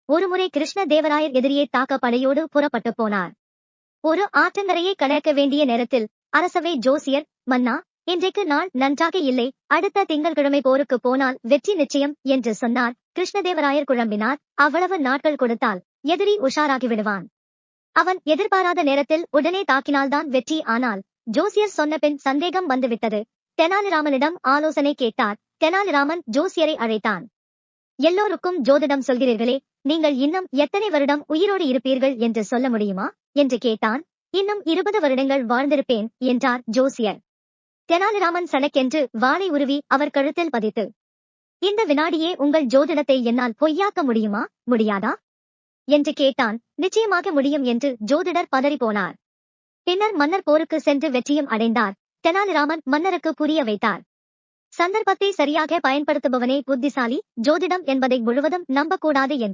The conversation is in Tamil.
ஒருமுறை கிருஷ்ண தேவராயர் எதிரியை தாக்க படையோடு புறப்பட்டு போனார். ஒரு ஆற்றங்கரையை கடக்க வேண்டிய நேரத்தில் அரசவை ஜோசியர், மன்னா, இன்றைக்கு நாள் நன்றாக இல்லை, அடுத்த திங்கள்கிழமை போருக்கு போனால் வெற்றி நிச்சயம் என்று சொன்னார். கிருஷ்ணதேவராயர் குழம்பினார். அவ்வளவு நாட்கள் கொடுத்தால் எதிரி உஷாராகி விடுவான். அவன் எதிர்பாராத நேரத்தில் உடனே தாக்கினால்தான் வெற்றி. ஆனால் ஜோசியர் சொன்ன பின் சந்தேகம் வந்துவிட்டது. தெனாலிராமனிடம் ஆலோசனை கேட்டார். தெனாலிராமன் ஜோசியரை அழைத்தான். எல்லோருக்கும் ஜோதிடம் சொல்கிறீர்களே, நீங்கள் இன்னும் எத்தனை வருடம் உயிரோடு இருப்பீர்கள் என்று சொல்ல முடியுமா என்று கேட்டான். இன்னும் 20 வருடங்கள் வாழ்ந்திருப்பேன் என்றார் ஜோசியர். தெனாலிராமன் சடக்கென்று வாளை உருவி அவர் கழுத்தில் பதித்து, இந்த வினாடியே உங்கள் ஜோதிடத்தை என்னால் பொய்யாக்க முடியுமா, முடியாதா என்று கேட்டான். நிச்சயமாக முடியும் என்று ஜோதிடர் பதறிப்போனார். பின்னர் மன்னர் போருக்கு சென்று வெற்றியும் அடைந்தார். தெனாலிராமன் மன்னருக்கு புரிய வைத்தார். சந்தர்ப்பத்தை சரியாக பயன்படுத்துபவனே புத்திசாலி, ஜோதிடம் என்பதை முழுவதும் நம்பக்கூடாது என்று.